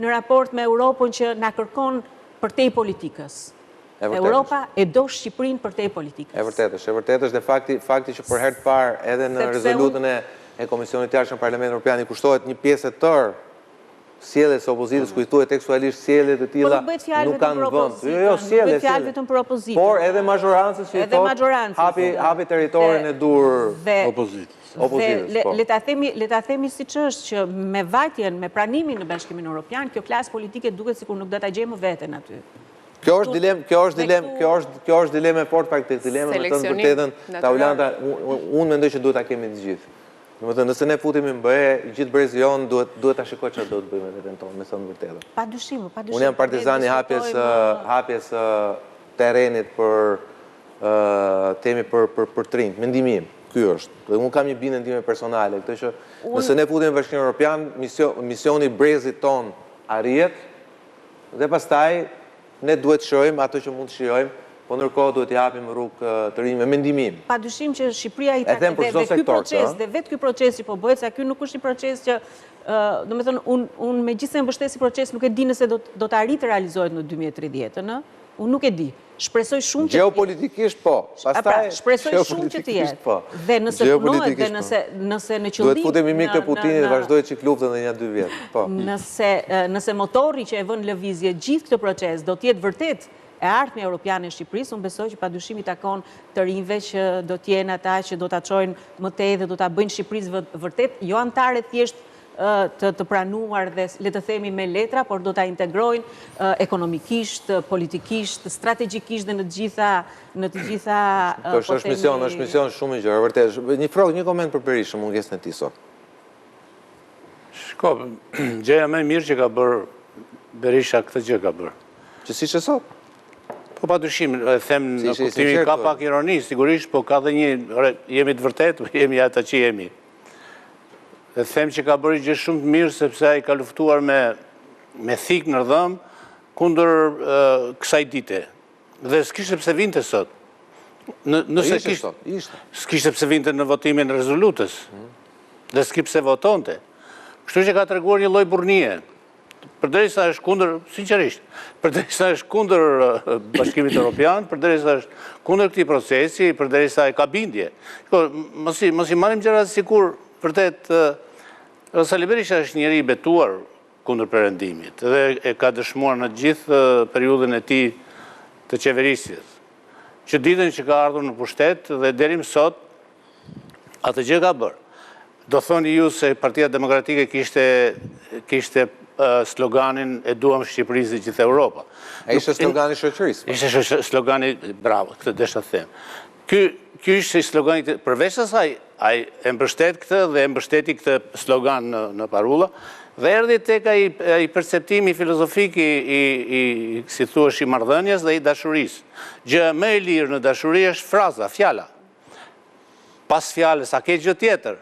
në raport me Europën që na kërkon përtej politikës. Europa e do Shqipërinë përtej politikës. E vërtet është dhe fakti që për herë të parë edhe në rezolutën e Komisionit të Jashtëm Parlamentit Evropian i kushtohet një pjesë e tërë sjelljes së opozitës, ku i thuhet tekstualisht sjellje të tilla nuk kanë vend. Jo, sjellje vetëm për opozitën. Por edhe majorancës që i thotë hapi territorin e dur opozitës. Le ta themi siç është që me vajtjen, me pranimin në Bashkimin Evropian, kjo klasë politike duket sikur nuk do ta gjejmë veten aty. Kjo është dilemë e fortë, pak tek dilema me të vërtetën, Taulanta, unë mendoj që duhet ta kemi të gjithë. Domethënë, nëse ne futemi në BE, i gjithë brezi jon duhet ta shikojë çfarë do të bëjmë me veten tonë, me thënë vërtetën. Padyshim. Unë jam partizani hapjes terrenit për temi për trinj, mendimi im. Ky është. Dhe unë kam një bindje time personale, këtë që nëse ne futemi në Bashkimin Evropian, misioni i brezit ton arrihet dhe pastaj ne duhet shohim ato që mund të shijojmë, po ndërkohë duhet i japim rrugë të rinj me mendimin. Padyshim që Shqipëria i dhe vetë ky proces që po bëhet, se ky nuk është një proces që domethënë unë megjithëse mbështes si proces nuk e di nëse do të arrijë të realizohet në 2030-ën, unë nuk e di. Shpresoj shumë që geopolitikisht po. Pastaj shpresoj shumë që të jetë. Dhe nëse punohet dhe nëse në qëllim duhet futemi mikë të Putinit dhe vazhdojë çik luftën edhe 1-2 vjet. Po. Nëse motori që e vën lëvizje gjithë këtë proces do të jetë vërtet e ardhmja europiane e Shqipërisë, unë besoj që padyshim i takon të rinjve që do të jenë ata që do ta çojnë më tej dhe do ta bëjnë Shqipërisë vërtet jo antare thjesht të pranuar dhe le të themi me letra, por do ta integrojnë ekonomikisht, politikisht, strategjikisht dhe në të gjitha është mision shumë i gjerë, vërtet. Një koment për Berishën, mungesën e tij sot. Shko, gjëja më e mirë që ka bërë Berisha këtë gjë ka bërë. Që siç e sot? Po padyshim, them në kuptimin ka pak ironi, sigurisht, po ka dhe një, jemi të vërtet, jemi ata që jemi. Dhe them që ka bërë gjë shumë të mirë sepse ai ka luftuar me thik në dhëm kundër kësaj dite. Dhe s'kishte pse vinte sot. Nëse s'kishte pse vinte në votimin e rezolutës. Dhe s'ki pse votonte. Kështu që ka treguar një lloj burrnie. Përderisa është kundër, sinqerisht, përderisa është kundër Bashkimit Evropian, përderisa është kundër këtij procesi, përderisa e ka bindje. Mos i marrim gjërat sikur vërtet, Sali Berisha është njeri i betuar kundër perëndimit dhe e ka dëshmuar në gjithë periudhën e tij të qeverisjes. Që ditën që ka ardhur në pushtet dhe deri më sot atë gjë ka bërë. Do thoni ju se Partia Demokratike kishte sloganin e duam Shqipërisë dhe gjithë Europa. Ishte slogani shoqërisë. Ishte slogani, bravo, këtë desha të them. Ky ishte slogani, përveç asaj, ai e mbështet këtë dhe e mbështeti këtë slogan në parulla, dhe erdhi tek ai perceptimi filozofik i si thuash i marrëdhënies dhe i dashurisë. Gjë më e lirë në dashuri është fraza, fjala. Pas fjalës, a ke gjë tjetër?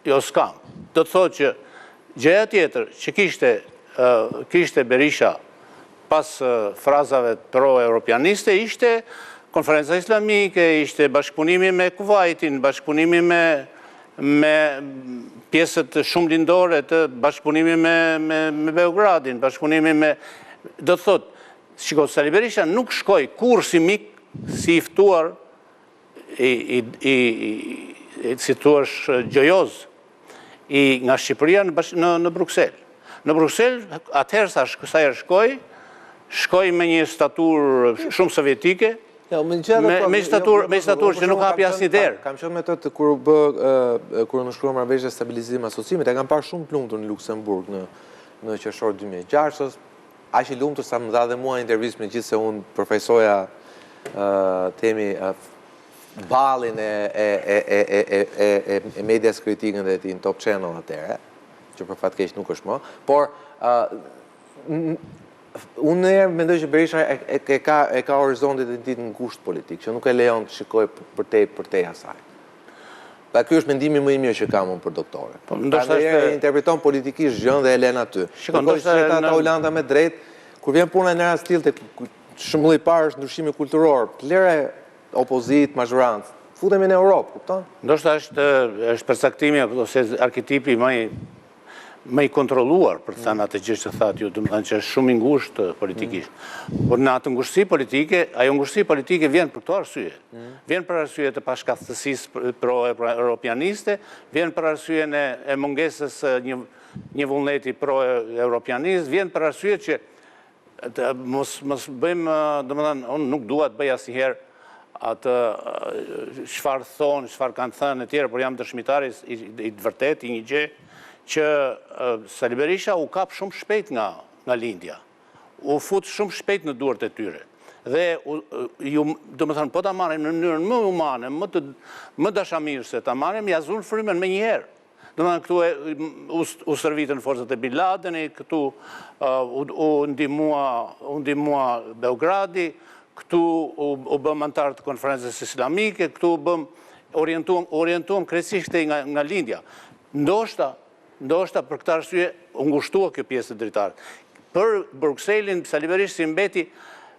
Jo, s'kam. Do të thotë që gjëja tjetër që kishte Berisha pas frazave pro-europianiste ishte konferenca islamike, ishte bashkëpunimi me Kuvajtin, bashkëpunimi me pjesët shumë lindore të bashkëpunimi me Beogradin, bashkëpunimi me... Do të thotë, shiko, Sali Berisha nuk shkoj kur si mik, si i ftuar, si thuash gjojoz, nga Shqipëria në Bruksel. Në Bruksel, atëherë sa shkoj me një statur shumë sovjetike, me statur që nuk hapi asnjë derë. Kam qenë me të kur në shkruar marrëveshje stabilizim asociimit, e kam parë shumë të lumtur në Luksemburg në qershor 2006, aq i lumtur sa më dha dhe mua intervistë me gjithë se unë përfaqësoja temi ballin e medias kritike dhe në Top Channel atëherë, që për fat keq nuk është më, por unë mendoj që Berisha e ka horizontet e tij në ngusht politik, që nuk e lejon të shikoj përtej asaj. Pra ky është mendimi më i mirë që kam unë për doktore. E interpreton politikisht gjën dhe e lën aty. Ndoshta Taulanta me drejt, kur vjen puna në rast tillë, shembulli i parë është ndryshimi kulturor, lëre opozit, majorancë, futemi në Europë, kupton? Ndoshta është përcaktimi ose arketipi më i kontrolluar, për të thënë atë gjë që thatë ju, domethënë që është shumë i ngushtë politikisht. Por në atë ngushtësi politike, ajo ngushtësi politike vjen për këto arsye. Vjen për arsye të pashkatësisë pro-europianiste, vjen për arsyen e mungesës një vullneti pro-europianist, vjen për arsye që mos bëjmë, domethënë, unë nuk dua të bëj asnjëherë atë çfarë thonë, çfarë kanë thënë e tjerë, por jam dëshmitari i të vërtetë i një gjë që Sali Berisha u kap shumë shpejt nga lindja. U fut shumë shpejt në duart e tyre. Dhe, domethënë, po ta marrim në mënyrën më humane, më dashamirëse, ta marrim, ja zunë frymën me njëherë. Domethënë, këtu u servitën forcat e Bin Ladeni, këtu u ndihmua Beogradi, këtu u bëm antar të konferencës islamike, këtu orientuam krejtësisht nga lindja. Ndoshta për këtë arsye u ngushtua kjo pjesë dritare. Për Bruxellesin, Sali Berisha si mbeti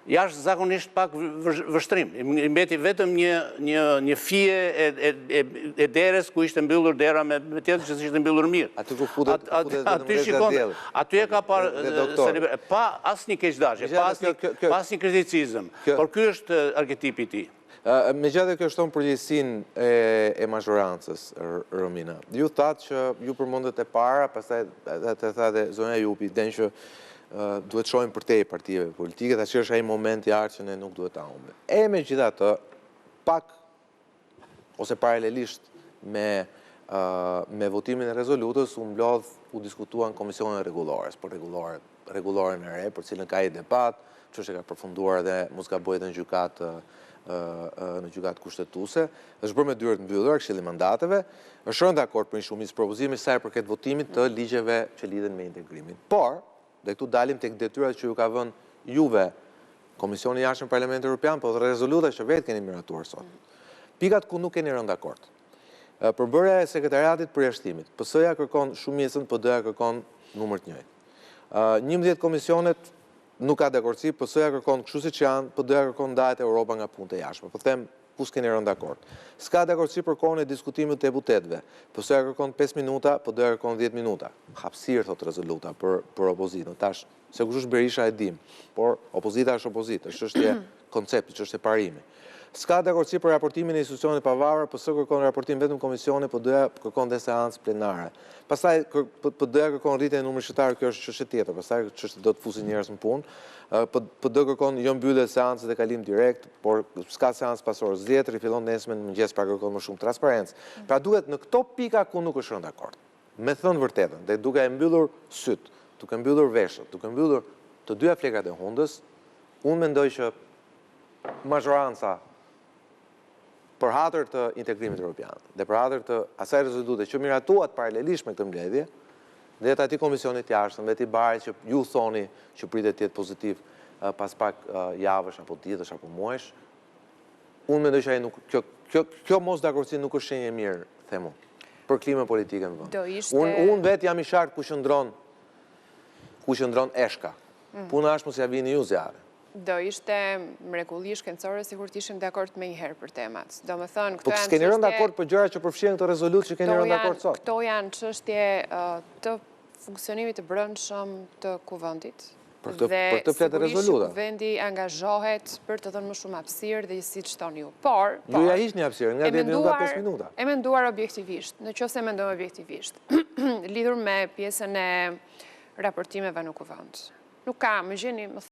jashtë zakonisht pak vështrim. I mbeti vetëm një fije e derës ku ishte mbyllur dera me tjetër që ishte mbyllur mirë. Aty ku futet aty shikon, aty e ka parë pa asnjë keqdashje, pa asnjë kriticizëm. Por ky është arketipi i tij. Megjithatë kjo shton përgjegjësinë e mazhorancës, Romina. Ju thatë që ju përmendet e para, pastaj të thatë zonja Jupi, den që duhet shojmë për te partive politike, ta që është ai moment i ardhur që ne nuk duhet ta humbim. Megjithatë, pak ose paralelisht me votimin e rezolutës u diskutuan komisionin rregullores, për rregulloren e re, për cilën ka i debat, çështja ka përfunduar dhe mos ka bëhet në gjykatë kushtetuese, është bërë me dyert mbyllura Këshilli i Mandateve, është rënë dakord për një shumicë propozime sa i përket votimit të ligjeve që lidhen me integrimin. Por, dhe këtu dalim tek detyrat që ju ka vënë juve Komisioni i Jashtëm Parlamentit Evropian, por rezoluta që vetë keni miratuar sot. Pikat ku nuk keni rënë dakord. Përbërja e sekretariatit përjashtimit. PS-ja kërkon shumicën, PD-ja kërkon numër të njëjtë. 11 komisionet nuk ka dakordsi, PS-ja kërkon kështu siç janë, PD-ja kërkon ndahet Europa nga punët e jashtme. Po them ku s'keni rënë dakord. S'ka dakordsi për kohën e diskutimit të deputetëve. PS-ja kërkon 5 minuta, PD-ja kërkon 10 minuta. Hapësirë thot rezoluta për opozitën. Tash, se kush është Berisha e dim, por opozita është opozitë, është çështje koncepti, çështje parimi. S'ka dakordsi për raportimin e institucionit pavarur, PS kërkon raportim vetëm komisioni, PD-ja kërkon dhe seancë plenare. Pastaj PD-ja kërkon rritjen e numrit shtator, kjo është çështje tjetër, pastaj çështje do të fusin njerëz në punë. PD kërkon jo mbyllje seancë dhe kalim direkt, por s'ka seancë pas orës 10, rifillon nesër në mëngjes, pra kërkon më shumë transparencë. Pra duhet në këto pika ku nuk është rënë dakord. Me thënë vërtetën, dhe duke e mbyllur syt, duke mbyllur veshët, duke mbyllur të dyja flekrat e hundës, unë mendoj që mazhoranca për hatër të integrimit evropian dhe për hatër të asaj rezolute që miratuat paralelisht me këtë mbledhje, dhe të ati komisionit jashtëm, dhe ti Bari që ju thoni që pritet të jetë pozitiv pas pak javësh apo ditësh apo muajsh, unë mendoj që kjo mos dakordsi nuk është shenjë e mirë, them unë, për klimën politike në vend. Unë vetë jam i qartë ku qëndron eshka. Puna është mos ja vini ju zjarre. Do ishte mrekulli shkencore sikur të ishim dakord me njëherë për temat. Do me thënë, po s'keni rënë dakord për gjëra që përfshihen këtë rezolutë që keni rënë dakord sot. Këto janë çështje të funksionimit të brendshëm të kuvendit. Për të fletë rezoluta. Kuvendi angazhohet për të dhënë më shumë hapësirë dhe siç thoni ju. Por ju ja hiqni hapësirën nga 10 minuta 5 minuta. E menduar objektivisht, nëse mendojmë objektivisht, lidhur me pjesën e raportimeve në kuvend. Nuk ka, më gjeni